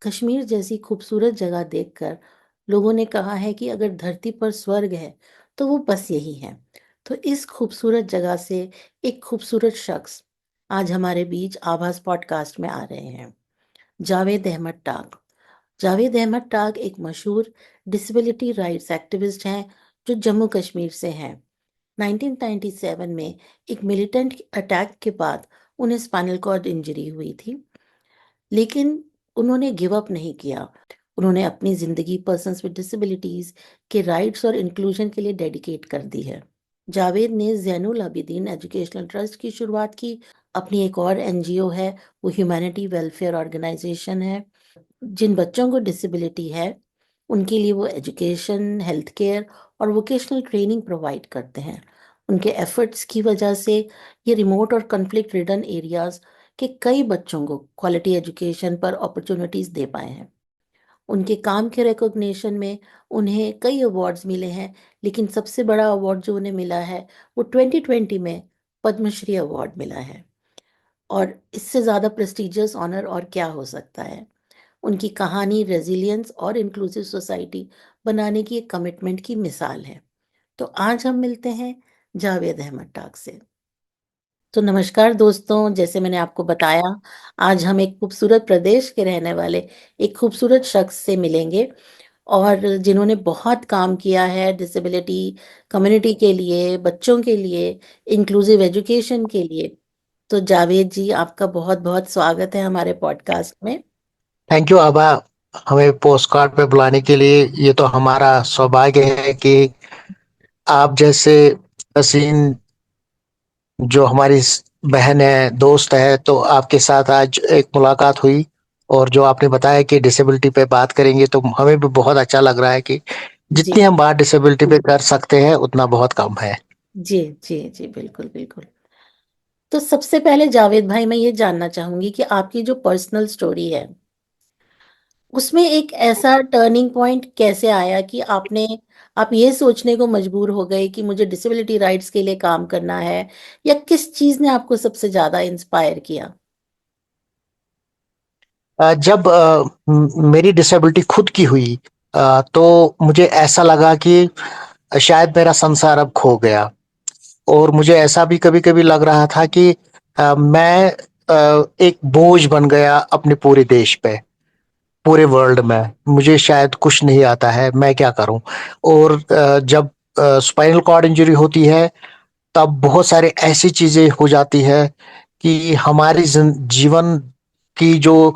कश्मीर जैसी खूबसूरत जगह देखकर लोगों ने कहा है कि अगर धरती पर स्वर्ग है तो वो बस यही है। तो इस खूबसूरत जगह से एक खूबसूरत शख्स आज हमारे बीच आभास पॉडकास्ट में आ रहे हैं। जावेद अहमद टाक। जावेद अहमद टाक एक मशहूर डिसेबिलिटी राइट्स एक्टिविस्ट हैं जो जम्मू कश्मीर से हैं। 1997 में एक मिलिटेंट अटैक के बाद उन्हें स्पाइनल कॉर्ड इंजरी हुई थी, लेकिन उन्होंने गिव अप नहीं किया। उन्होंने अपनी ज़िंदगी पर्सन्स विद डिसेबिलिटीज़ के राइट्स और इंक्लूजन के लिए डेडिकेट कर दी है। जावेद ने ज़ैनुल आबिदीन एजुकेशनल ट्रस्ट की शुरुआत की। अपनी एक और एनजीओ है, वो ह्यूमैनिटी वेलफेयर ऑर्गेनाइजेशन है। जिन बच्चों को डिसेबिलिटी है उनके लिए वो एजुकेशन, हेल्थ केयर और वोकेशनल ट्रेनिंग प्रोवाइड करते हैं। उनके एफर्ट्स की वजह से ये रिमोट और कॉन्फ्लिक्ट रिडन एरियाज के कई बच्चों को क्वालिटी एजुकेशन पर अपॉर्चुनिटीज दे पाए हैं। उनके काम के रिकॉग्निशन में उन्हें कई अवार्ड्स मिले हैं, लेकिन सबसे बड़ा अवार्ड जो उन्हें मिला है वो 2020 में पद्मश्री अवार्ड मिला है। और इससे ज़्यादा प्रेस्टिजियस ऑनर और क्या हो सकता है। उनकी कहानी रेजिलियंस और इंक्लूसिव सोसाइटी बनाने की एक कमिटमेंट की मिसाल है। तो आज हम मिलते हैं जावेद अहमद टाक से। तो नमस्कार दोस्तों, जैसे मैंने आपको बताया, आज हम एक खूबसूरत प्रदेश के रहने वाले एक खूबसूरत शख्स से मिलेंगे और जिन्होंने बहुत काम किया है डिसेबिलिटी कम्युनिटी के लिए, बच्चों के लिए, इंक्लूसिव एजुकेशन के लिए। तो जावेद जी, आपका बहुत बहुत स्वागत है हमारे पॉडकास्ट में। थैंक यू आभा। हमें पोस्ट कार्ड पे बुलाने के लिए ये तो हमारा सौभाग्य है कि आप जैसे हसीन जो हमारी बहन है, दोस्त है, तो आपके साथ आज एक मुलाकात हुई। और जो आपने बताया कि डिसेबिलिटी पे बात करेंगे तो हमें भी बहुत अच्छा लग रहा है कि जी जितनी हम बात डिसेबिलिटी पे कर सकते हैं उतना बहुत कम है। जी जी जी, बिल्कुल बिल्कुल। तो सबसे पहले जावेद भाई, मैं ये जानना चाहूंगी कि आपकी जो पर्सनल स्टोरी है उसमें एक ऐसा टर्निंग पॉइंट कैसे आया कि आप ये सोचने को मजबूर हो गए कि मुझे डिसेबिलिटी राइट्स के लिए काम करना है, या किस चीज ने आपको सबसे ज्यादा इंस्पायर किया? जब मेरी डिसेबिलिटी खुद की हुई, तो मुझे ऐसा लगा कि शायद मेरा संसार अब खो गया। और मुझे ऐसा भी कभी कभी लग रहा था कि मैं एक बोझ बन गया अपने पूरे देश पे, पूरे वर्ल्ड में। मुझे शायद कुछ नहीं आता है, मैं क्या करूं। और जब स्पाइनल कॉर्ड इंजरी होती है तब बहुत सारे ऐसी चीजें हो जाती है कि हमारी जीवन की जो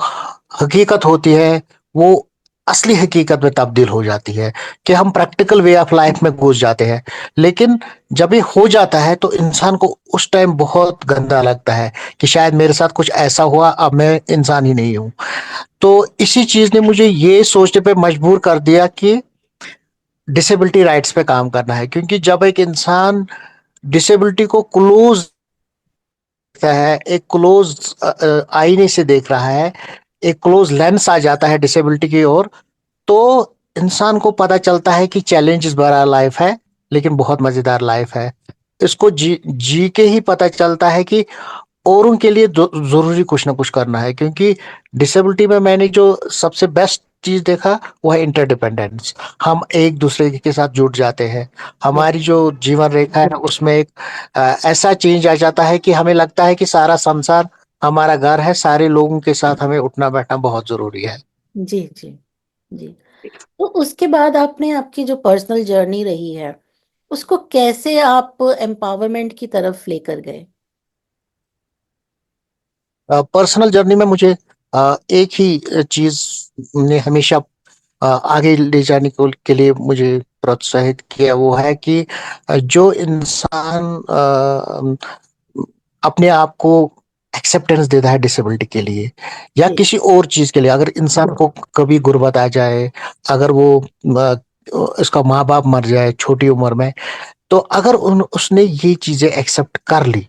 हकीकत होती है वो असली हकीकत में तब्दील हो जाती है, कि हम प्रैक्टिकल वे ऑफ लाइफ में घुस जाते हैं। लेकिन जब ये हो जाता है तो इंसान को उस टाइम बहुत गंदा लगता है कि शायद मेरे साथ कुछ ऐसा हुआ, अब मैं इंसान ही नहीं हूं। तो इसी चीज ने मुझे ये सोचने पे मजबूर कर दिया कि डिसेबिलिटी राइट्स पे काम करना है, क्योंकि जब एक इंसान डिसेबिलिटी को क्लोज है, एक क्लोज आईने से देख रहा है, एक क्लोज लेंस आ जाता है डिसेबिलिटी की ओर, तो इंसान को पता चलता है कि चैलेंजेस भरा लाइफ है लेकिन बहुत मजेदार लाइफ है। इसको जी जी के ही पता चलता है कि औरों के लिए जरूरी कुछ ना कुछ करना है। क्योंकि डिसेबिलिटी में मैंने जो सबसे बेस्ट चीज देखा वो है इंटरडिपेंडेंस। हम एक दूसरे के साथ जुड़ जाते हैं। हमारी जो जीवन रेखा है उसमें एक ऐसा चेंज आ जाता है कि हमें लगता है कि सारा संसार हमारा घर है, सारे लोगों के साथ हमें उठना बैठना बहुत जरूरी है। जी जी जी। तो उसके बाद आपने आपकी जो पर्सनल जर्नी रही है उसको कैसे आप एम्पावरमेंट की तरफ लेकर गए? पर्सनल जर्नी में मुझे एक ही चीज ने हमेशा आगे ले जाने के लिए मुझे प्रोत्साहित किया, वो है कि जो इंसान अपने आप को एक्सेप्टेंस देता है डिसेबिलिटी के लिए या जी किसी और चीज के लिए, अगर इंसान को कभी गुर्बत आ जाए, अगर वो उसका माँ बाप मर जाए छोटी उम्र में, तो अगर उसने ये चीजें एक्सेप्ट कर ली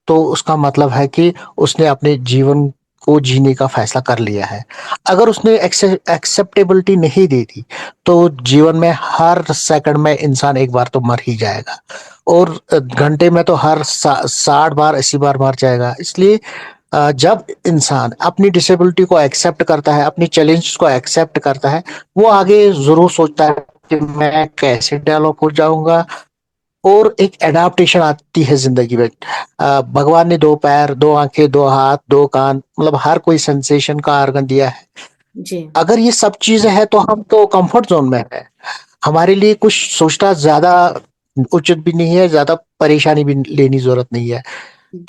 तो उसका मतलब है कि उसने अपने जीवन को जीने का फैसला कर लिया है। अगर उसने एक्सेप्टेबिलिटी नहीं दी थी तो जीवन में हर सेकंड में इंसान एक बार तो मर ही जाएगा, और घंटे में तो हर 60 बार 80 बार मर जाएगा। इसलिए जब इंसान अपनी डिसेबिलिटी को एक्सेप्ट करता है, अपनी चैलेंज को एक्सेप्ट करता है, वो आगे जरूर सोचता है कि मैं कैसे डेवलप हो जाऊंगा। और एक एडाप्टेशन आती है जिंदगी में। भगवान ने दो पैर, दो आंखें, दो हाथ, दो कान, मतलब हर कोई सेंसेशन का ऑर्गन दिया है। जी। अगर ये सब चीजें हैं तो हम तो कंफर्ट जोन में है। हमारे लिए कुछ सोचना ज्यादा उचित भी नहीं है, ज्यादा परेशानी भी लेनी जरूरत नहीं है।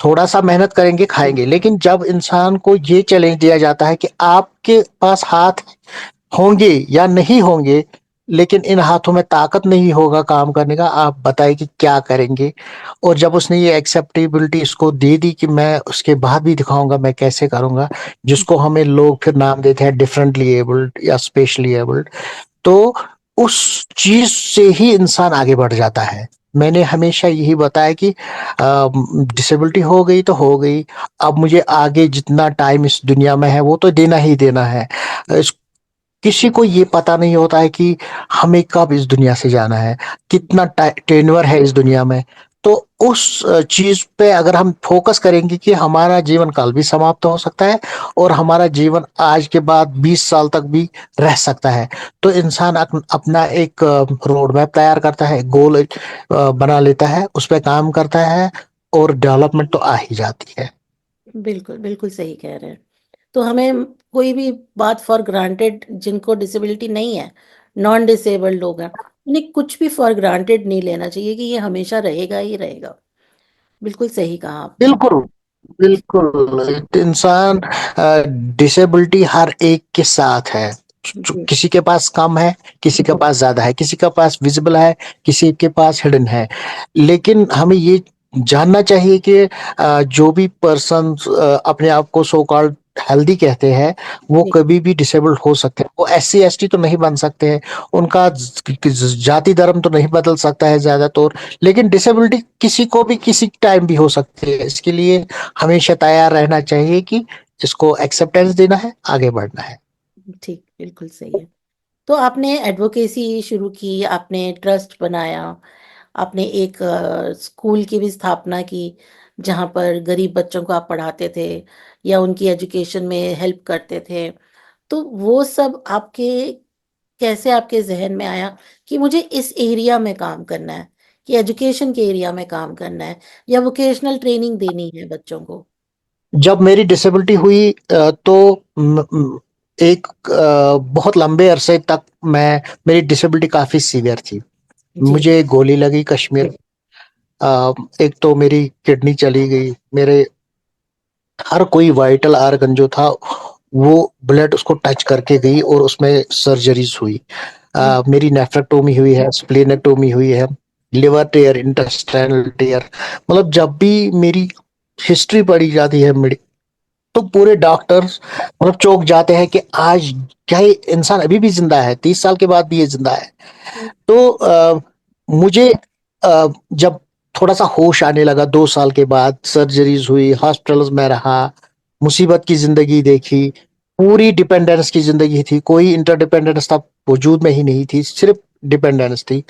थोड़ा सा मेहनत करेंगे, खाएंगे। लेकिन जब इंसान को ये चैलेंज दिया जाता है कि आपके पास हाथ होंगे या नहीं होंगे, लेकिन इन हाथों में ताकत नहीं होगा काम करने का, आप बताइए कि क्या करेंगे। और जब उसने ये एक्सेप्टेबिलिटी इसको दे दी कि मैं उसके बाद भी दिखाऊंगा मैं कैसे करूंगा, जिसको हमें लोग फिर नाम देते हैं डिफरेंटली एबल्ड या स्पेशली एबल्ड, तो उस चीज से ही इंसान आगे बढ़ जाता है। मैंने हमेशा यही बताया कि डिसेबिलिटी हो गई तो हो गई। अब मुझे आगे जितना टाइम इस दुनिया में है वो तो देना ही देना है। इस किसी को ये पता नहीं होता है कि हमें कब इस दुनिया से जाना है, कितना टेन्योर है इस दुनिया में। तो उस चीज पे अगर हम फोकस करेंगे कि हमारा जीवन कल भी समाप्त हो सकता है और हमारा जीवन आज के बाद 20 साल तक भी रह सकता है, तो इंसान अपना एक रोड मैप तैयार करता है, गोल बना लेता है, उस पर काम करता है, और डेवलपमेंट तो आ ही जाती है। बिल्कुल बिल्कुल सही कह रहे हैं। तो हमें कोई भी बात फॉर ग्रांटेड, जिनको डिसेबिलिटी नहीं है, नॉन डिसेबल्ड लोग हैं, उन्हें कुछ भी फॉर ग्रांटेड नहीं लेना चाहिए कि ये हमेशा रहेगा ही रहेगा। बिल्कुल सही कहा आपने। बिल्कुल, बिल्कुल। इंसान डिसेबिलिटी हर एक के साथ है। जी। किसी के पास कम है, किसी के पास ज्यादा है, किसी के पास विजिबल है, किसी के पास हिडन है। लेकिन हमें ये जानना चाहिए कि जो भी पर्सन अपने आप को सो कॉल्ड हेल्दी कहते हैं, वो जी। कभी भी डिसेबल्ड हो सकते हैं। वो SC ST तो नहीं बन सकते हैं, उनका जाति धर्म तो नहीं बदल सकता है ज्यादातर। लेकिन डिसेबिलिटी किसी को भी किसी टाइम भी हो सकती है। इसके लिए हमेशा तैयार रहना चाहिए कि इसको एक्सेप्टेंस देना है, आगे बढ़ना है। ठीक, बिल्कुल सही है। तो आपने एडवोकेसी शुरू की, आपने ट्रस्ट बनाया, आपने एक स्कूल की भी स्थापना की जहाँ पर गरीब बच्चों को आप पढ़ाते थे या उनकी एजुकेशन में हेल्प करते थे। तो वो सब आपके कैसे आपके जहन में आया कि मुझे इस एरिया में काम करना है, कि एजुकेशन के एरिया में काम करना है या वोकेशनल ट्रेनिंग देनी है बच्चों को? जब मेरी डिसेबिलिटी हुई तो एक बहुत लंबे अरसे तक मैं मेरी डिसेबिलिटी काफी सीवियर थी। जी। मुझे गोली लगी कश्मीर। एक तो मेरी किडनी चली गई, मेरे हर कोई वाइटल आर्गन जो था वो ब्लड उसको टच करके गई और उसमें सर्जरीज हुई। मेरी नेफ्रेक्टोमी हुई है, स्प्लेनेक्टोमी हुई है, लिवर टेयर, इंटेस्टाइनल टेयर। मतलब जब भी मेरी हिस्ट्री पढ़ी जाती है तो पूरे डॉक्टर्स मतलब चौंक जाते हैं कि आज क्या ये इंसान अभी भी जिंदा है, 30 साल के बाद भी ये जिंदा है। तो मुझे जब थोड़ा सा होश आने लगा, 2 साल के बाद सर्जरीज हुई, हॉस्पिटल्स में रहा, मुसीबत की जिंदगी देखी, पूरी डिपेंडेंस की जिंदगी थी, कोई इंटरडिपेंडेंस था वजूद में ही नहीं थी, सिर्फ डिपेंडेंस थी।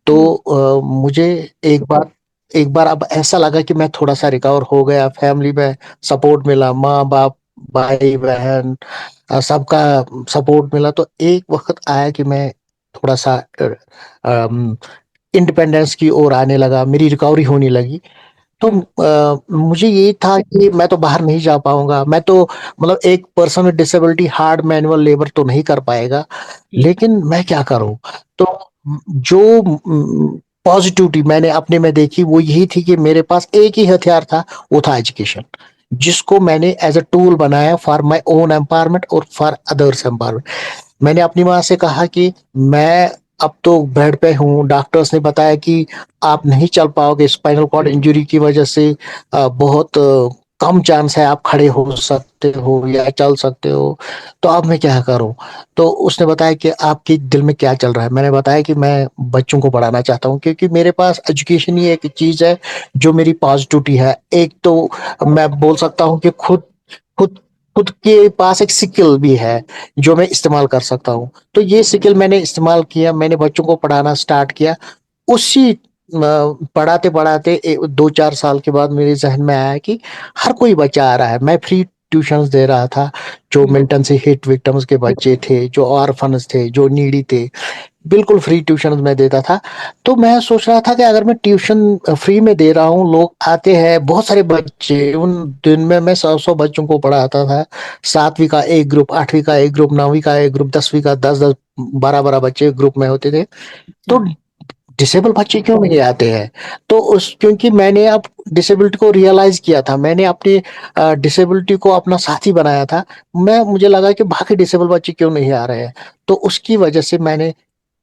तो मुझे एक बार एक बार अब ऐसा लगा कि मैं थोड़ा सा रिकवर हो गया, फैमिली में सपोर्ट मिला, माँ बाप, भाई बहन, सबका सपोर्ट मिला। तो एक वक्त आया कि मैं थोड़ा सा इंडिपेंडेंस की ओर आने लगा, मेरी रिकवरी होने लगी। तो मुझे ये था कि मैं तो बाहर नहीं जा पाऊंगा, मैं तो मतलब एक person with disability hard manual labour तो नहीं कर पाएगा, जी। लेकिन मैं क्या करूं। तो जो पॉजिटिविटी मैंने अपने में देखी वो यही थी कि मेरे पास एक ही हथियार था, वो था एजुकेशन, जिसको मैंने एज अ टूल बनाया फॉर माय ओन एम्पावरमेंट और फॉर अदर्स एम्पावरमेंट। मैंने अपनी माँ से कहा कि मैं अब तो बेड पे हूँ, डॉक्टर्स ने बताया कि आप नहीं चल पाओगे स्पाइनल कॉर्ड इंजरी की वजह से, बहुत कम चांस है आप खड़े हो सकते हो या चल सकते हो। तो अब मैं क्या करूं। तो उसने बताया कि आपके दिल में क्या चल रहा है। मैंने बताया कि मैं बच्चों को पढ़ाना चाहता हूँ, क्योंकि मेरे पास एजुकेशन ही एक चीज है जो मेरी पॉजिटिविटी है। एक तो मैं बोल सकता हूँ कि खुद खुद के पास एक स्किल भी है जो मैं इस्तेमाल कर सकता हूँ। तो ये स्किल मैंने इस्तेमाल किया, मैंने बच्चों को पढ़ाना स्टार्ट किया। उसी पढ़ाते पढ़ाते 2-4 साल के बाद मेरे जहन में आया कि हर कोई बच्चा आ रहा है। मैं फ्री ट्यूशंस दे रहा था, जो हुँ, मिल्टन से हिट विक्टिम्स के बच्चे थे, जो ऑर्फन्स थे, जो नीडी थे, बिल्कुल फ्री ट्यूशन मैं देता था। तो मैं सोच रहा था कि अगर मैं ट्यूशन फ्री में दे रहा हूँ, लोग आते हैं, बहुत सारे बच्चे, उन दिन में मैं 100-100 बच्चों को पढ़ाता था। 7वीं का एक ग्रुप, 8वीं का एक ग्रुप, 9वीं का एक ग्रुप, 10वीं का 10-10, 12-12 बच्चे ग्रुप में होते थे। तो अच्छा। डिसेबल बच्चे क्यों नहीं आते हैं? तो उस क्योंकि मैंने अब डिसेबिलिटी को रियलाइज किया था, मैंने अपनी डिसेबिलिटी को अपना साथी बनाया था। मुझे लगा कि बाकी डिसेबल बच्चे क्यों नहीं आ रहे हैं। तो उसकी वजह से मैंने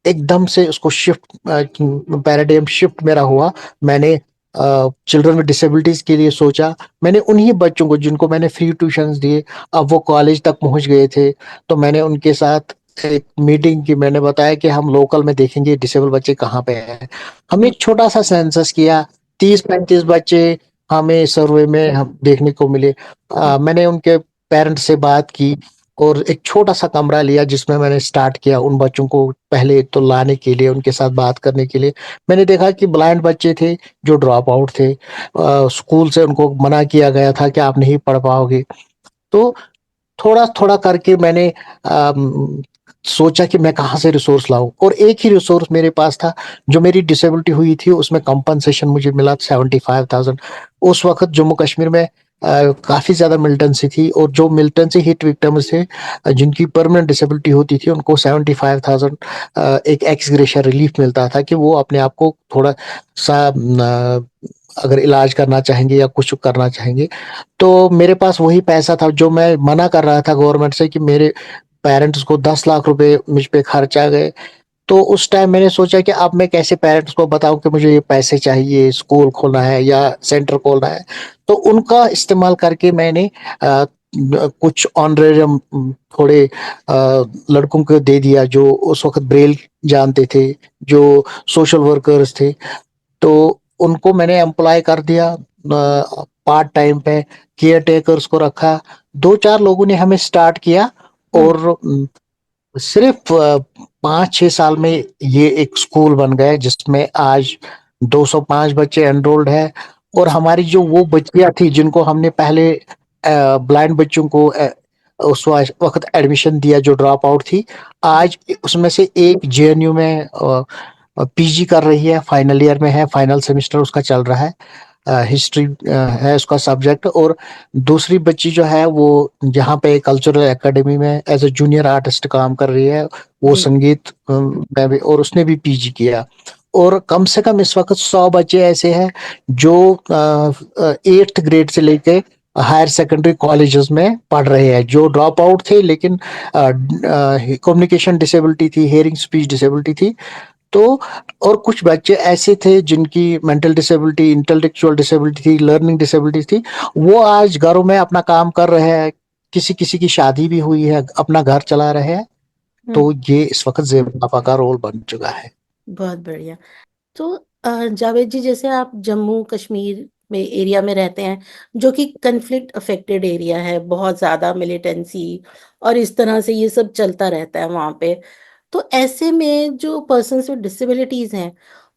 एकदम से उसको शिफ्ट, पैराडाइम शिफ्ट मेरा हुआ। मैंने चिल्ड्रन विद डिसेबिलिटीज के लिए सोचा। मैंने उन्हीं बच्चों को जिनको मैंने फ्री ट्यूशंस दिए, अब वो कॉलेज तक पहुंच गए थे, तो मैंने उनके साथ एक मीटिंग की। मैंने बताया कि हम लोकल में देखेंगे डिसेबल बच्चे कहाँ पे हैं। हमने हुँ, एक छोटा सा सेंसस किया, 30-35 बच्चे हमें सर्वे में हम देखने को मिले। हुँ, मैंने उनके पेरेंट्स से बात की और एक छोटा सा कमरा लिया, जिसमें मैंने स्टार्ट किया उन बच्चों को पहले तो लाने के लिए, उनके साथ बात करने के लिए। मैंने देखा कि ब्लाइंड बच्चे थे जो ड्रॉप आउट थे, स्कूल से उनको मना किया गया था कि आप नहीं पढ़ पाओगे। तो थोड़ा थोड़ा करके मैंने सोचा कि मैं कहाँ से रिसोर्स लाऊं, और एक ही रिसोर्स मेरे पास था। जो मेरी डिसेबिलिटी हुई थी उसमें कंपनसेशन मुझे मिला 75,000। उस वक्त जम्मू कश्मीर में काफी ज्यादा मिलिटेंसी थी, और जो मिलिटेंसी हिट विक्टिम्स थे, जिनकी परमानेंट डिसेबिलिटी होती थी, उनको 75,000 एक एक्स ग्रेशिया रिलीफ मिलता था कि वो अपने आप को थोड़ा सा अगर इलाज करना चाहेंगे या कुछ करना चाहेंगे। तो मेरे पास वही पैसा था जो मैं मना कर रहा था गवर्नमेंट से कि मेरे पेरेंट्स को 10 लाख रुपए मुझ पे खर्च आ गए। तो उस टाइम मैंने सोचा कि अब मैं कैसे पेरेंट्स को बताऊं कि मुझे ये पैसे चाहिए, स्कूल खोलना है या सेंटर खोलना है। तो उनका इस्तेमाल करके मैंने कुछ ऑनरेरियम थोड़े लड़कों को दे दिया, जो उस वक्त ब्रेल जानते थे, जो सोशल वर्कर्स थे। तो उनको मैंने एम्प्लॉय कर दिया पार्ट टाइम पे, केयर टेकर्स को रखा। 2-4 लोगों ने हमें स्टार्ट किया, हुँ, और सिर्फ 5-6 साल में ये एक स्कूल बन गया, जिसमें आज 205 बच्चे एनरोल्ड है। और अच्छा। हमारी जो वो बच्चियां थी जिनको हमने पहले ब्लाइंड बच्चों को उस वक्त एडमिशन दिया, जो ड्रॉप आउट थी, हुँ, आज उसमें से एक जेएनयू में पीजी कर रही है, फाइनल ईयर में है, फाइनल सेमेस्टर उसका चल रहा है। हिस्ट्री है उसका सब्जेक्ट। और दूसरी बच्ची जो है वो यहाँ पे कल्चरल एकेडमी में एज ए जूनियर आर्टिस्ट काम कर रही है। वो जी। संगीत में भी, और उसने भी पीजी किया। और कम से कम इस वक्त 100 बच्चे ऐसे हैं जो 8th ग्रेड से लेके हायर सेकेंडरी कॉलेजेस में पढ़ रहे हैं, जो ड्रॉप आउट थे, लेकिन कम्युनिकेशन डिसेबिलिटी थी, हेयरिंग स्पीच डिसेबिलिटी थी। तो और कुछ बच्चे ऐसे थे जिनकी मेंटल डिसेबिलिटी, इंटेलेक्चुअल डिसेबिलिटी थी, लर्निंग डिसेबिलिटी थी। वो आज घरों में अपना काम कर रहे हैं, किसी किसी की शादी भी हुई है, अपना घर चला रहे हैं। हुँ, तो ये इस वक्त जेब पापा का रोल बन चुका है। बहुत बढ़िया। तो जावेद जी, जैसे आप जम्मू कश्मीर में एरिया में रहते हैं, जो कि कन्फ्लिक्ट अफेक्टेड एरिया है, बहुत ज़्यादा मिलिटेंसी और इस तरह से ये सब चलता रहता है वहाँ पे। तो ऐसे में जो पर्सन्स विद डिसेबिलिटीज़ हैं,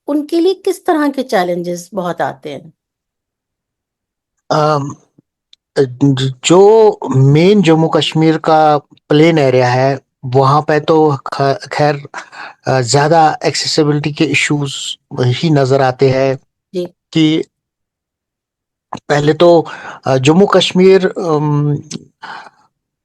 उनके लिए किस तरह के चैलेंजेस बहुत आते हैं? अम, जो मेन जम्मू कश्मीर का प्लेन एरिया है, वहां पे तो खैर ज्यादा एक्सेसिबिलिटी के इश्यूज ही नजर आते हैं। जी। कि पहले तो जम्मू कश्मीर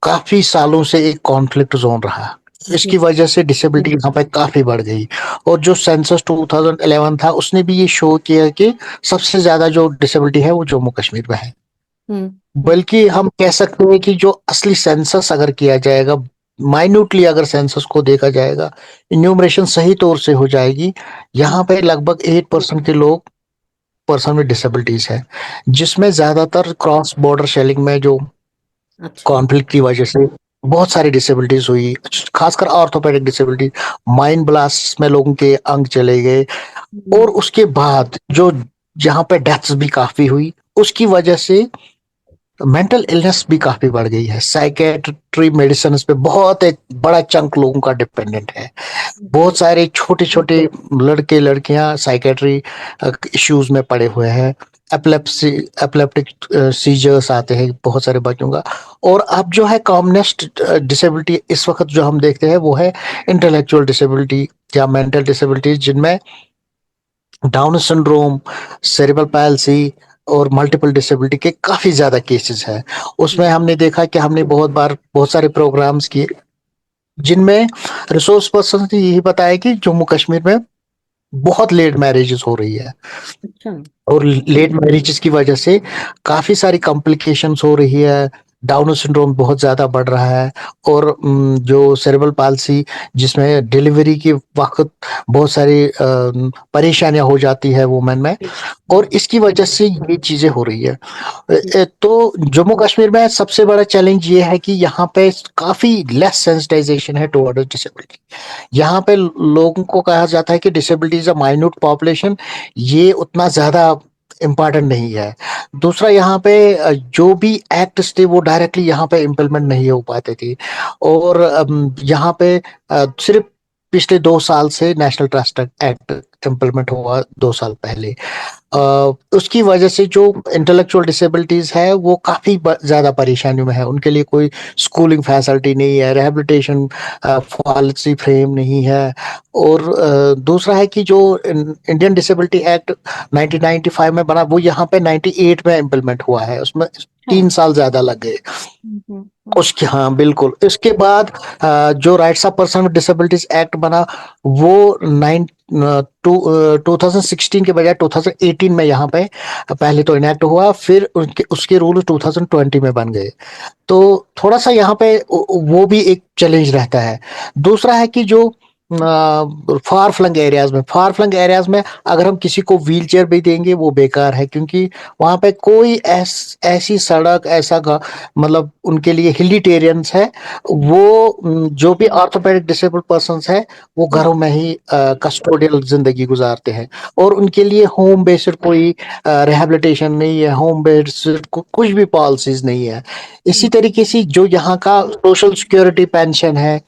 काफी सालों से एक कॉन्फ्लिक्ट जोन रहा। इसकी जी। वजह से डिसेबिलिटी यहाँ पे काफी बढ़ गई। और जो सेंसस 2011 था, उसने भी ये शो किया कि सबसे ज्यादा जो डिसेबिलिटी है वो जम्मू कश्मीर में है। हम्म। हम्म। बल्कि हम कह सकते हैं कि जो असली सेंसस अगर किया जाएगा, माइन्यूटली अगर सेंसस को देखा जाएगा, इन्यूमरेशन सही तौर से हो जाएगी, हम्म। यहाँ पे लगभग 8% के लोग पर्सन विद डिसेबिलिटीज है, जिसमें ज्यादातर क्रॉस बॉर्डर शेलिंग में जो अच्छा। कॉन्फ्लिक्ट की वजह से बहुत सारी डिसेबिलिटीज हुई, खासकर ऑर्थोपेडिक डिसेबिलिटी, माइंड ब्लास्ट में लोगों के अंग चले गए। और हम्म। उसके बाद जो जहाँ पे डेथ्स भी काफी हुई, उसकी वजह से मेंटल इलनेस भी काफी बढ़ गई है। साइकेट्री मेडिसिन पे बहुत एक बड़ा चंक लोगों का डिपेंडेंट है। जी। बहुत सारे छोटे छोटे लड़के लड़कियां साइकेट्री इश्यूज में पड़े हुए हैं। एपिलेप्सी एपिलेप्टिक सीजर्स आते हैं बहुत सारे बच्चों का। और अब जो है कॉमनेस्ट डिसेबिलिटी इस वक्त जो हम देखते हैं वो है इंटेलेक्चुअल डिसेबिलिटी या मेंटल डिसेबिलिटी, जिनमें डाउन सिंड्रोम, सेरेब्रल पैल्सी और मल्टीपल डिसेबिलिटी के काफी ज्यादा केसेस हैं। उसमें जी। हमने देखा कि हमने बहुत बार बहुत सारे प्रोग्राम्स किए जिनमें रिसोर्स पर्सन ने यही बताया कि जम्मू कश्मीर में बहुत लेट मैरिजेस हो रही है। अच्छा। और लेट मैरिजेस की वजह से काफी सारी कॉम्प्लिकेशंस हो रही है। डाउन सिंड्रोम बहुत ज्यादा बढ़ रहा है। और जो सेरेब्रल पाल्सी जिसमें डिलीवरी के वक्त बहुत सारी परेशानियां हो जाती है वुमेन में। जी। और इसकी वजह से ये चीजें हो रही है। जी। तो जम्मू कश्मीर में सबसे बड़ा चैलेंज ये है कि यहाँ पे काफी लेस सेंसिटाइजेशन है टुवर्ड्स डिसेबिलिटी। यहाँ पे लोगों को कहा जाता है कि disability is a minute population, ये उतना ज्यादा इम्पोर्टेंट नहीं है। दूसरा यहाँ पे जो भी एक्ट्स थे वो डायरेक्टली यहाँ पे इम्प्लीमेंट नहीं हो पाते थे। और यहाँ पे सिर्फ पिछले 2 साल से नेशनल ट्रस्ट एक्ट इम्प्लीमेंट हुआ, 2 साल पहले। उसकी वजह से जो इंटेलेक्चुअल डिसेबिलिटीज है वो काफी ज्यादा परेशानियों में है। उनके लिए कोई स्कूलिंग फैसिलिटी नहीं है, रिहेबिलिटेशन पॉलिसी फ्रेम नहीं है। और दूसरा है कि जो इंडियन डिसेबिलिटी एक्ट 1995 में बना वो यहाँ पे 98 में इम्प्लीमेंट हुआ है, उसमें हाँ। 3 साल ज्यादा लग गए। हम्म। उसके हाँ बिल्कुल, इसके बाद जो rights of person with disabilities act बना वो 2016 के बजाय 2018 में यहाँ पे पहले तो इनेक्ट हुआ, फिर उनके उसके रूल 2020 में बन गए। तो थोड़ा सा यहाँ पे वो भी एक चैलेंज रहता है। दूसरा है कि जो फार फ्लंग एरियाज में अगर हम किसी को व्हील चेयर भी देंगे वो बेकार है, क्योंकि वहां पे कोई ऐसी सड़क मतलब उनके लिए हिली टेरियंस है। वो जो भी ऑर्थोपेडिक डिसेबल्ड पर्सन है वो जी। घरों में ही कस्टोडियल जिंदगी गुजारते हैं। और उनके लिए होम बेस्ड कोई रिहेबिलिटेशन नहीं है, होम बेस्ड कुछ भी पॉलिसीज नहीं है। इसी हम्म। तरीके से जो यहाँ का सोशल सिक्योरिटी पेंशन है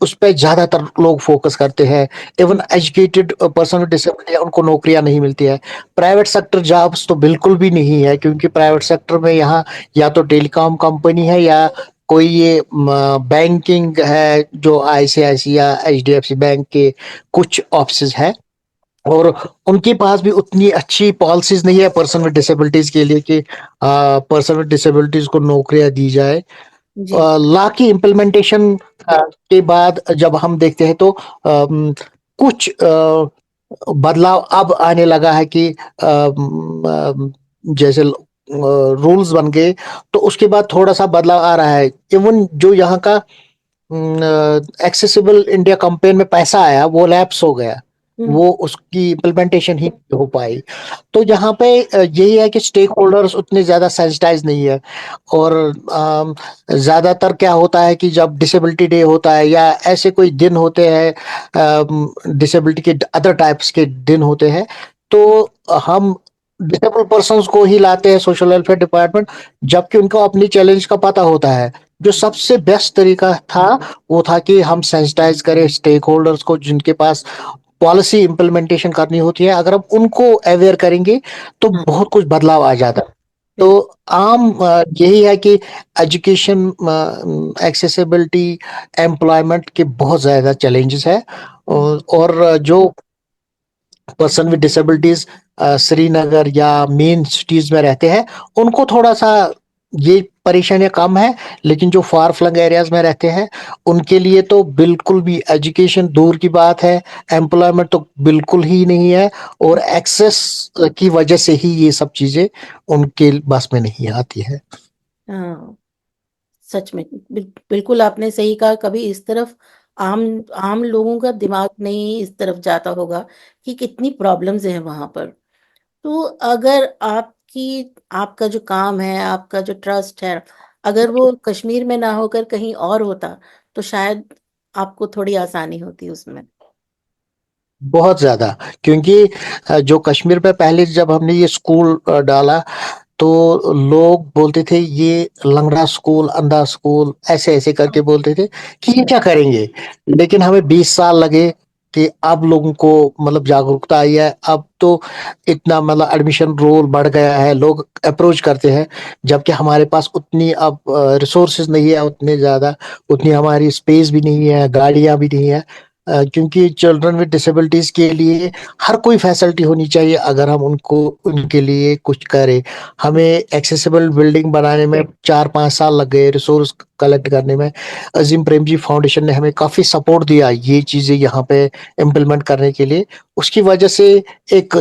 उस पे ज्यादातर लोग फोकस करते हैं। Even educated person with disability उनको नौकरियां नहीं मिलती है। प्राइवेट सेक्टर जॉब्स तो बिल्कुल भी नहीं है, क्योंकि प्राइवेट सेक्टर में यहाँ या तो टेलीकॉम कंपनी है या कोई ये बैंकिंग है, जो आईसीआईसी या एचडीएफसी बैंक के कुछ ऑफिस है। और उनके पास भी उतनी अच्छी पॉलिसीज नहीं है पर्सन विद डिसेबिलिटीज के लिए कि पर्सन विद डिसेबिलिटीज को नौकरियां दी जाए। जी। लॉ की इम्प्लीमेंटेशन के बाद जब हम देखते हैं तो कुछ बदलाव अब आने लगा है कि जैसे रूल्स बन गए तो उसके बाद थोड़ा सा बदलाव आ रहा है। इवन जो यहाँ का एक्सेसिबल इंडिया कैंपेन में पैसा आया वो लैप्स हो गया, हम्म। वो उसकी इम्प्लीमेंटेशन ही नहीं हो पाई। तो यहाँ पे यही है कि स्टेक होल्डर्स उतने ज्यादा सेंसिटाइज नहीं है। और ज्यादातर क्या होता है कि जब डिसेबिलिटी डे होता है या ऐसे कोई दिन होते हैं, डिसेबिलिटी के अदर टाइप्स के दिन होते हैं, तो हम डिसेबल पर्सन्स को ही लाते हैं सोशल वेलफेयर डिपार्टमेंट, जबकि उनको अपनी चैलेंज का पता होता है। जो सबसे बेस्ट तरीका था वो था कि हम सेंसिटाइज करें स्टेक होल्डर्स को जिनके पास पॉलिसी इंप्लीमेंटेशन करनी होती है। अगर हम उनको अवेयर करेंगे तो हाँ। बहुत कुछ बदलाव आ जाता है। तो बिल्कुल। आम यही है कि एजुकेशन, एक्सेसिबिलिटी, एम्प्लॉयमेंट के बहुत ज्यादा चैलेंजेस है। हम्म। और जो पर्सन विद डिसेबिलिटीज श्रीनगर या मेन सिटीज में रहते हैं उनको थोड़ा सा ये परेशानियां कम है। लेकिन जो फार फ्लंग एरियाज में रहते हैं उनके लिए तो बिल्कुल भी एजुकेशन दूर की बात है, एम्प्लॉयमेंट तो बिल्कुल ही नहीं है। और एक्सेस की वजह से ही ये सब चीजें उनके बस में नहीं आती है। हाँ। सच में बिल्कुल आपने सही कहा। कभी इस तरफ आम आम लोगों का दिमाग नहीं इस तरफ जाता होगा कि कितनी प्रॉब्लम्स हैं वहां पर। तो अगर आपका जो काम है, आपका जो ट्रस्ट है, अगर वो कश्मीर में ना होकर कहीं और होता तो शायद आपको थोड़ी आसानी होती उसमें। बहुत ज्यादा, क्योंकि जो कश्मीर पे पहले जब हमने ये स्कूल डाला तो लोग बोलते थे ये लंगड़ा स्कूल, अंधा स्कूल, ऐसे-ऐसे करके बोलते थे कि ये क्या करेंगे? लेकिन हमें 20 साल लगे कि अब लोगों को मतलब जागरूकता आई है। अब तो इतना मतलब एडमिशन रोल बढ़ गया है, लोग अप्रोच करते हैं, जबकि हमारे पास उतनी अब रिसोर्सेज़ नहीं है उतने ज़्यादा, उतनी हमारी स्पेस भी नहीं है, गाड़ियाँ भी नहीं है। क्योंकि चिल्ड्रन विद डिसेबिलिटीज़ के लिए हर कोई फैसिलिटी होनी चाहिए अगर हम उनको उनके लिए कुछ करें। हमें एक्सेसिबल बिल्डिंग बनाने में 4-5 साल लग गए, रिसोर्स कलेक्ट करने में। अज़ीम प्रेमजी फाउंडेशन ने हमें काफ़ी सपोर्ट दिया ये चीज़ें यहाँ पे इम्प्लीमेंट करने के लिए। उसकी वजह से एक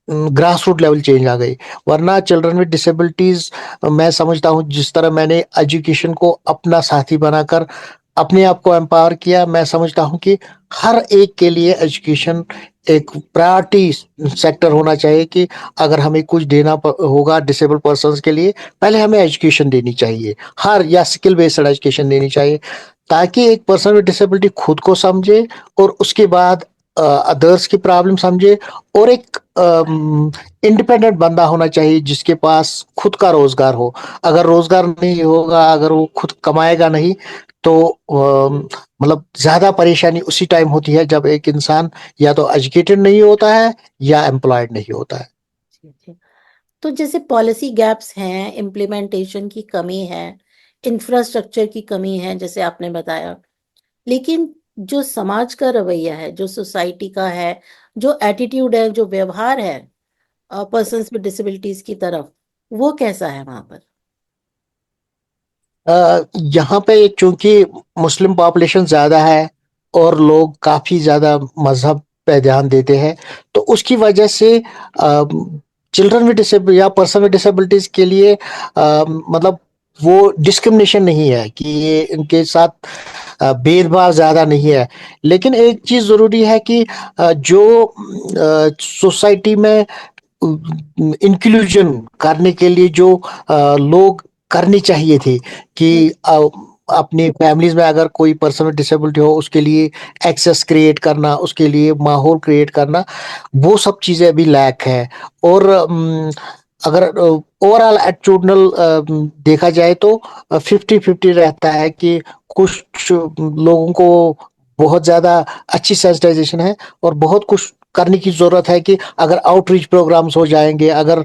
ग्रास रूट लेवल चेंज आ गई। वरना चिल्ड्रन विद डिसेबिलिटीज़ मैं समझता हूँ जिस तरह मैंने एजुकेशन को अपना साथी बनाकर अपने आप को एम्पावर किया, मैं समझता हूँ कि हर एक के लिए एजुकेशन एक प्रायोरिटी सेक्टर होना चाहिए कि अगर हमें कुछ देना होगा डिसेबल पर्सन्स के लिए, पहले हमें एजुकेशन देनी चाहिए, हर या स्किल बेस्ड एजुकेशन देनी चाहिए, ताकि एक पर्सन विद डिसेबिलिटी खुद को समझे और उसके बाद अदर्स की प्रॉब्लम समझे और एक इंडिपेंडेंट बंदा होना चाहिए जिसके पास खुद का रोजगार हो। अगर रोजगार नहीं होगा, अगर वो खुद कमाएगा नहीं, तो मतलब ज्यादा परेशानी उसी टाइम होती है जब एक इंसान या तो एजुकेटेड नहीं होता है या एम्प्लॉयड नहीं होता है। जी, जी। तो जैसे पॉलिसी गैप्स हैं, इम्प्लीमेंटेशन की कमी है, इंफ्रास्ट्रक्चर की कमी है, जैसे आपने बताया, लेकिन जो समाज का रवैया है, जो सोसाइटी का है, जो एटीट्यूड है, जो व्यवहार है पर्सन्स विद डिसेबिलिटीज की तरफ, वो कैसा है वहां पर? यहाँ पे चूंकि मुस्लिम पॉपुलेशन ज्यादा है और लोग काफी ज्यादा मजहब पे ध्यान देते हैं, तो उसकी वजह से चिल्ड्रन विद डिसेबल या पर्सन विद डिसेबिलिटीज के लिए मतलब वो डिस्क्रिमिनेशन नहीं है कि ये इनके साथ भेदभाव ज्यादा नहीं है। लेकिन एक चीज जरूरी है कि जो सोसाइटी में इंक्लूजन करने के लिए जो लोग करनी चाहिए थी कि हम्म। अपनी फैमिलीज में अगर कोई पर्सन विद डिसेबिलिटी हो उसके लिए एक्सेस क्रिएट करना, उसके लिए माहौल क्रिएट करना, वो सब चीजें अभी लैक है। और अगर ओवरऑल एटीट्यूडनल देखा जाए तो 50-50 रहता है कि कुछ लोगों को बहुत ज्यादा अच्छी सेंसिटाइजेशन है और बहुत कुछ करने की जरूरत है कि अगर आउटरीच प्रोग्राम्स हो जाएंगे, अगर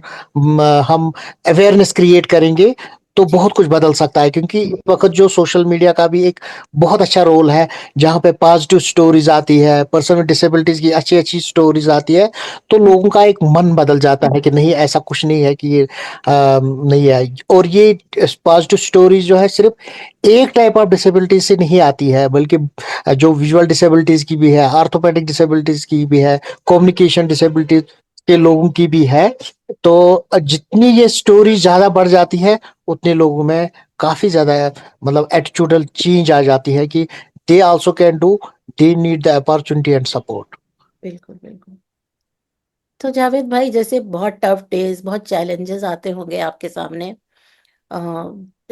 हम अवेयरनेस क्रिएट करेंगे तो जी। बहुत कुछ बदल सकता है। क्योंकि इस वक्त जो सोशल मीडिया का भी एक बहुत अच्छा रोल है, जहाँ पे पॉजिटिव स्टोरीज आती है, पर्सन विद डिसेबिलिटीज की अच्छी अच्छी स्टोरीज आती है, तो हम्म। लोगों का एक मन बदल जाता है कि नहीं ऐसा कुछ नहीं है कि ये नहीं है। और ये पॉजिटिव स्टोरीज जो है सिर्फ एक टाइप ऑफ डिसेबिलिटी से नहीं आती है, बल्कि जो विजुअल डिसेबिलिटीज की भी है, आर्थोपेडिक डिसेबिलिटीज की भी है, कम्युनिकेशन डिसेबिलिटीज के लोगों की भी है। तो जितनी ये स्टोरी ज्यादा बढ़ जाती है उतने लोगों में काफी ज्यादा मतलब एटीट्यूडल चेंज आ जाती है कि they also can do, they need the opportunity and support. बिल्कुल, बिल्कुल। तो जावेद भाई, जैसे बहुत टफ डेज, बहुत चैलेंजेस आते होंगे आपके सामने,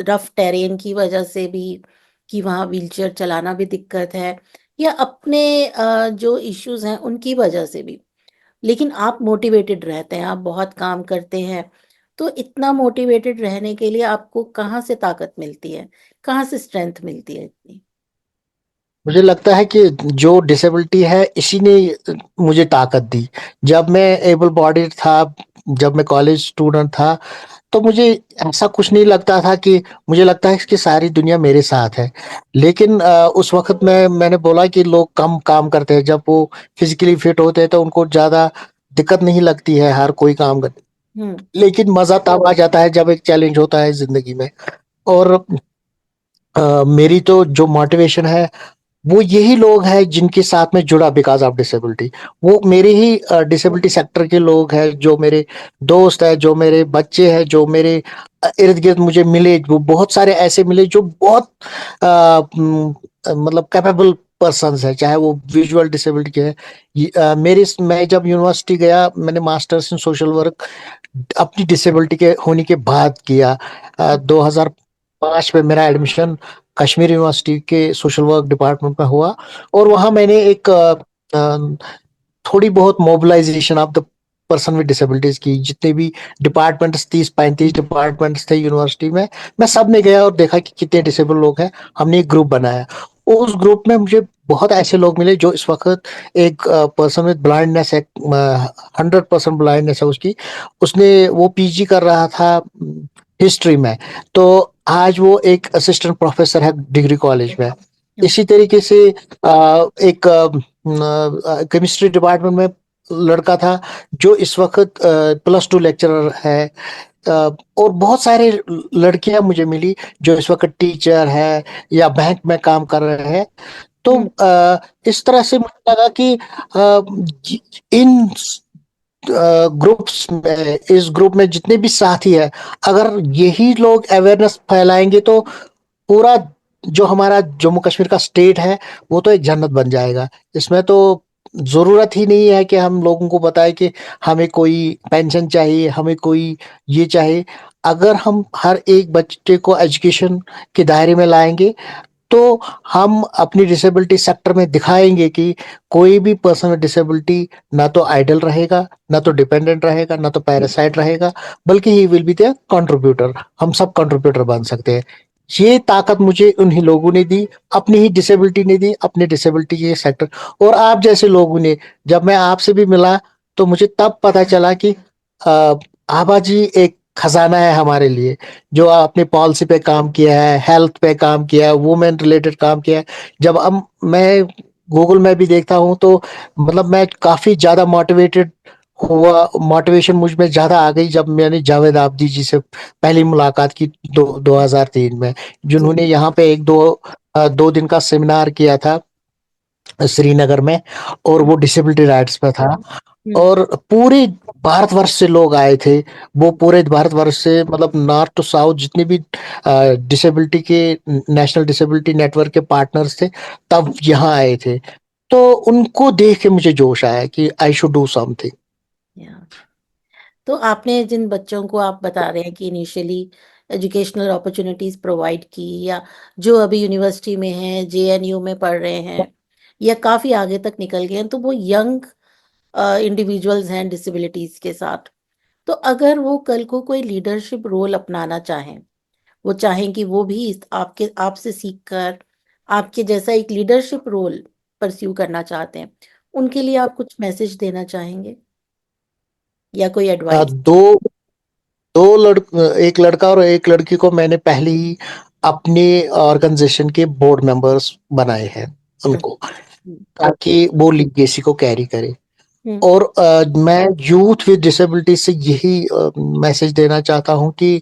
रफ टेरेन की वजह से भी, कि वहाँ व्हीलचेयर चलाना भी दिक्कत है, या अपने जो इश्यूज हैं उनकी वजह से भी, लेकिन आप मोटिवेटेड रहते हैं, आप बहुत काम करते हैं। तो इतना मोटिवेटेड रहने के लिए आपको कहाँ से ताकत मिलती है, कहाँ से स्ट्रेंथ मिलती है इतनी? मुझे लगता है कि जो डिसेबिलिटी है इसी ने मुझे ताकत दी। जब मैं एबल बॉडीड था, जब मैं कॉलेज स्टूडेंट था, तो मुझे ऐसा कुछ नहीं लगता था कि मुझे लगता है कि सारी दुनिया मेरे साथ है। लेकिन उस वक़्त में मैंने बोला कि लोग कम काम करते हैं, जब वो फिज़िकली फिट होते हैं तो उनको ज़्यादा दिक्कत नहीं लगती है हर कोई काम करने। हम्म। लेकिन मज़ा तब आ जाता है जब एक चैलेंज होता है ज़िंदगी में। और मेरी तो जो मोटिवेशन है वो यही लोग हैं जिनके साथ में जुड़ा बिकॉज़ ऑफ डिसेबिलिटी। वो मेरे ही डिसेबिलिटी सेक्टर के लोग हैं, जो मेरे दोस्त हैं, जो मेरे बच्चे हैं, जो मेरे इर्द-गिर्द मुझे मिले, वो बहुत सारे ऐसे मिले जो बहुत मतलब कैपेबल पर्सन्स हैं, चाहे वो विजुअल डिसेबिलिटी के हैं। मैं जब यूनिवर्सिटी गया, मैंने मास्टर्स इन सोशल वर्क अपनी डिसेबिलिटी के होने के बाद किया। 2005 में मेरा एडमिशन कश्मीर यूनिवर्सिटी के सोशल वर्क डिपार्टमेंट में हुआ और वहाँ मैंने एक थोड़ी बहुत mobilisation of the person with disabilities की, जितने भी डिपार्टमेंट्स, 30-35 डिपार्टमेंट्स थे यूनिवर्सिटी में, मैं सब में गया और देखा कि कितने डिसेबल लोग हैं। हमने एक ग्रुप बनाया। उस ग्रुप में मुझे बहुत ऐसे लोग मिले जो इस वक्त, एक पर्सन विद ब्लाइंडनेस है, 100% ब्लाइंडनेस है उसकी, उसने वो पीजी कर रहा था हिस्ट्री में, तो आज वो एक असिस्टेंट प्रोफेसर है डिग्री कॉलेज में। इसी तरीके से एक केमिस्ट्री डिपार्टमेंट में लड़का था जो इस वक्त +2 लेक्चरर है। और बहुत सारे लड़कियां मुझे मिली जो इस वक्त टीचर है या बैंक में काम कर रहे हैं। तो हम्म। इस तरह से मुझे लगा कि इन ग्रुप्स में, इस ग्रुप में जितने भी साथी है, अगर यही लोग अवेयरनेस फैलाएंगे तो पूरा जो हमारा जम्मू कश्मीर का स्टेट है वो तो एक जन्नत बन जाएगा। इसमें तो जरूरत ही नहीं है कि हम लोगों को बताएं कि हमें कोई पेंशन चाहिए, हमें कोई ये चाहिए। अगर हम हर एक बच्चे को एजुकेशन के दायरे में लाएंगे तो हम अपनी डिसेबिलिटी सेक्टर में दिखाएंगे कि कोई भी पर्सन विद डिसेबिलिटी ना तो आइडल रहेगा, ना तो डिपेंडेंट रहेगा, ना तो पैरासाइट रहेगा, बल्कि he will be the contributor. हम सब कंट्रीब्यूटर बन सकते हैं। ये ताकत मुझे उन्हीं लोगों ने दी, अपनी ही डिसेबिलिटी ने दी, अपने डिसेबिलिटी के सेक्टर। और आप जैसे लोगों ने, जब मैं आपसे भी मिला तो मुझे तब पता चला कि अ, आबा जी एक खजाना है हमारे लिए, जो आपने पॉलिसी पे काम किया है, हेल्थ पे काम किया है, वुमेन रिलेटेड काम किया है। जब हम मैं गूगल में भी देखता हूँ तो मतलब मैं काफी ज्यादा मोटिवेटेड हुआ, मोटिवेशन मुझ में ज्यादा आ गई जब मैंने जावेद आबदी जी से पहली मुलाकात की 2003 में, जी। जिन्होंने यहाँ पे 2 दिन का सेमिनार किया था श्रीनगर में, और हम्म। वो डिसेबिलिटी राइट्स पे था। हम्म। और पूरे भारतवर्ष से लोग आए थे। वो पूरे भारतवर्ष से, मतलब नॉर्थ टू साउथ, जितने भी डिसेबिलिटी के, नेशनल डिसेबिलिटी नेटवर्क के पार्टनर्स थे, तब यहाँ आए थे। तो उनको देख के मुझे जोश आया कि आई शुड डू समथिंग। या तो आपने जिन बच्चों को आप बता रहे हैं कि इनिशियली एजुकेशनल अपॉर्चुनिटीज प्रोवाइड की, या जो अभी यूनिवर्सिटी में हैं, जेएनयू में पढ़ रहे हैं, या काफी आगे तक निकल गए हैं, तो वो यंग इंडिविजुअल्स हैं डिसेबिलिटीज के साथ। तो अगर वो कल को कोई लीडरशिप रोल अपनाना चाहें, वो चाहें कि वो भी आपके आपसे सीखकर आपके जैसा एक लीडरशिप रोल परस्यू करना चाहते हैं, उनके लिए आप कुछ मैसेज देना चाहेंगे या कोई एडवाइस? दो एक लड़का और एक लड़की को मैंने पहले ही अपने ऑर्गेनाइजेशन के बोर्ड मेंबर्स बनाए हैं उनको, हम्म। ताकि वो लीगेसी को कैरी करे। हम्म। और मैं यूथ विद डिसेबिलिटी से यही मैसेज देना चाहता हूं कि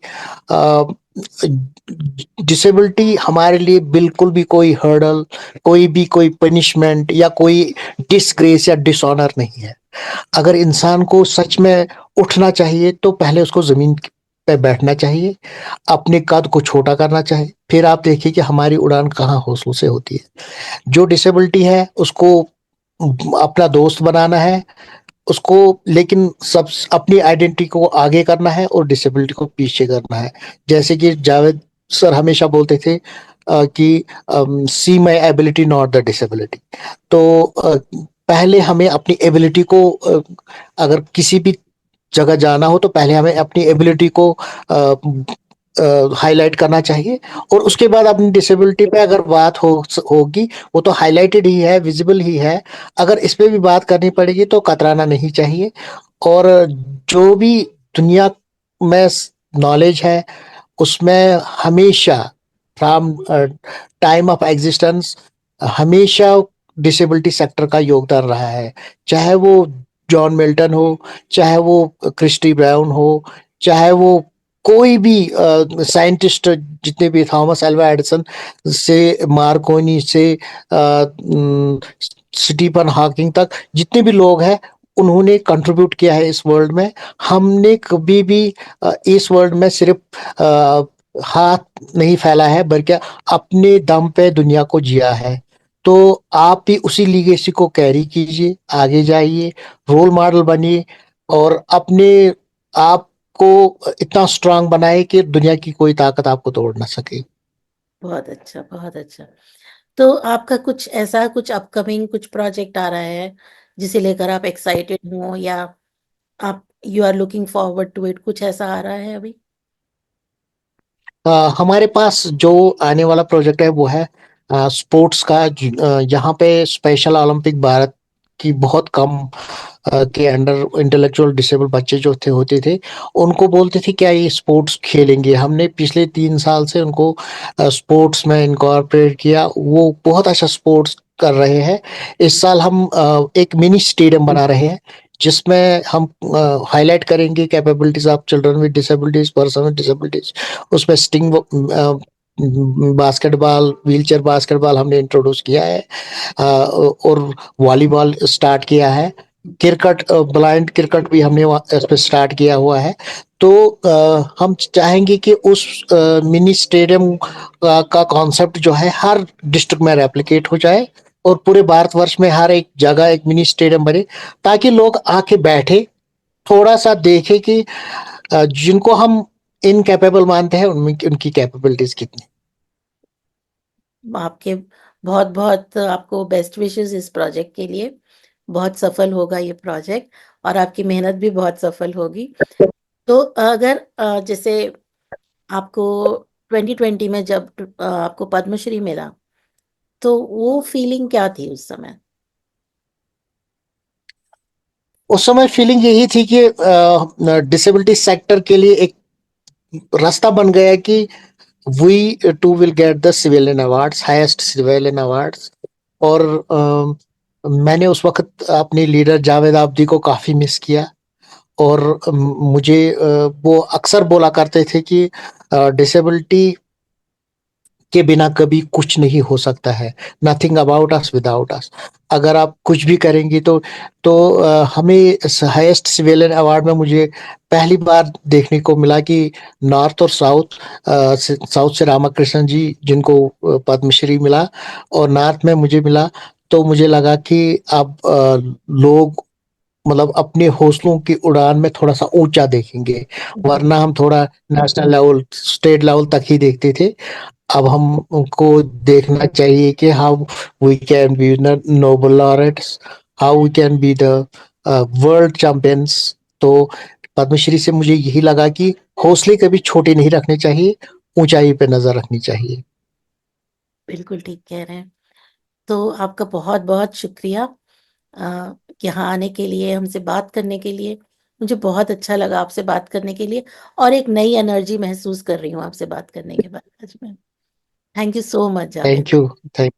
डिसेबिलिटी हमारे लिए बिल्कुल भी कोई हर्डल, कोई पनिशमेंट या कोई डिसग्रेस या डिसऑनर नहीं है। अगर इंसान को सच में उठना चाहिए तो पहले उसको जमीन पे बैठना चाहिए, अपने कद को छोटा करना चाहिए, फिर आप देखिए कि हमारी उड़ान कहाँ हौसलों से होती है। जो डिसेबिलिटी है उसको अपना दोस्त बनाना है, उसको, लेकिन सब अपनी आइडेंटिटी को आगे करना है और डिसेबिलिटी को पीछे करना है। जैसे कि जावेद सर हमेशा बोलते थे कि see my ability not the disability. तो पहले हमें अपनी एबिलिटी को, अगर किसी भी जगह जाना हो तो पहले हमें अपनी एबिलिटी को हाईलाइट करना चाहिए, और उसके बाद अपनी डिसेबिलिटी पे अगर बात होगी, वो तो हाईलाइटेड ही है, विजिबल ही है। अगर इस पे भी बात करनी पड़ेगी तो कतराना नहीं चाहिए। और जो भी दुनिया में नॉलेज है उसमें हमेशा, फ्रॉम टाइम ऑफ एग्जिस्टेंस, हमेशा डिसेबिलिटी सेक्टर का योगदान रहा है। चाहे वो जॉन मिल्टन हो, चाहे वो क्रिस्टी ब्राउन हो, चाहे वो कोई भी साइंटिस्ट, जितने भी थॉमस एल्वा एडिसन से मार्कोनी से स्टीफन हॉकिंग तक, जितने भी लोग हैं, उन्होंने कंट्रीब्यूट किया है इस वर्ल्ड में। हमने कभी भी इस वर्ल्ड में सिर्फ हाथ नहीं फैला है, बल्कि अपने दम पे दुनिया को जिया है। तो आप भी उसी लीगेसी को कैरी कीजिए, आगे जाइए, रोल मॉडल बनिए, और अपने आप को इतना स्ट्रांग बनाए कि दुनिया की कोई ताकत आपको तोड़ ना सके। बहुत अच्छा, बहुत अच्छा। तो आपका कुछ ऐसा कुछ अपकमिंग कुछ प्रोजेक्ट आ रहा है जिसे लेकर आप एक्साइटेड हो, या आप you are looking forward to it, कुछ ऐसा आ रहा है अभी? हमारे पास जो आने वाला प्रोजेक्ट है वो है स्पोर्ट्स का यहाँ पे स्पेशल ओलंपिक भारत की बहुत कम के अंडर इंटेलेक्चुअल डिसेबल बच्चे जो थे होते थे, उनको बोलते थे क्या ये स्पोर्ट्स खेलेंगे। हमने पिछले 3 साल से उनको स्पोर्ट्स में इनकॉर्पोरेट किया, वो बहुत अच्छा स्पोर्ट्स कर रहे हैं। इस साल हम एक मिनी स्टेडियम बना रहे हैं जिसमें हम हाईलाइट करेंगे capabilities of children with disabilities, person with disabilities. उसमें स्टिंग बास्केटबॉल, व्हीलचेयर बास्केटबॉल हमने इंट्रोड्यूस किया है, और वॉलीबॉल स्टार्ट किया है। क्रिकेट, ब्लाइंड क्रिकेट भी हमने इस पे स्टार्ट किया हुआ है। तो हम चाहेंगे कि उस मिनी स्टेडियम का कॉन्सेप्ट जो है हर डिस्ट्रिक्ट में रेप्लिकेट हो जाए और पूरे भारतवर्ष में हर एक जगह एक मिनी स्टेडियम बने, ताकि लोग आके बैठे, थोड़ा सा देखे कि जिनको हम इनकैपेबल मानते हैं उनमें उनकी कैपेबिलिटीज कितनी। आपके बहुत बहुत आपको बेस्ट विशेस इस प्रोजेक्ट के लिए। बहुत सफल होगा ये प्रोजेक्ट, और आपकी मेहनत भी बहुत सफल होगी। तो अगर जैसे आपको 2020 में जब आपको पद्मश्री मिला, तो वो फीलिंग क्या थी उस समय? उस समय फीलिंग यही थी कि डिसेबिलिटी सेक्टर के लिए एक रास्ता बन गया कि we too will get the civilian awards, highest civilian awards. और मैंने उस वक्त अपने लीडर जावेद आबदी को काफी मिस किया। और मुझे वो अक्सर बोला करते थे कि डिसेबिलिटी के बिना कभी कुछ नहीं हो सकता है, नथिंग अबाउट अस विदाउट अस। अगर आप कुछ भी करेंगी तो हमें हाईएस्ट सिविलियन अवार्ड में मुझे पहली बार देखने को मिला कि नॉर्थ और साउथ, साउथ से रामाकृष्णन जी जिनको पद्मश्री मिला और नॉर्थ में मुझे मिला। तो मुझे लगा कि अब लोग मतलब अपने हौसलों की उड़ान में थोड़ा सा ऊंचा देखेंगे, वरना हम थोड़ा नेशनल लेवल, स्टेट लेवल तक ही देखते थे। अब हमको देखना चाहिए कि how we can be noble laureates, how we can be the world champions. तो पद्मश्री से मुझे यही लगा कि हौसले कभी छोटे नहीं रखने चाहिए, ऊंचाई पे नजर रखनी चाहिए। बिल्कुल ठीक कह रहे हैं। तो आपका बहुत बहुत शुक्रिया यहाँ आने के लिए, हमसे बात करने के लिए। मुझे बहुत अच्छा लगा आपसे बात करने के लिए, और एक नई एनर्जी महसूस कर रही हूँ आपसे बात करने के बाद आज मैं। Thank you so much Javed. Thank you. Thank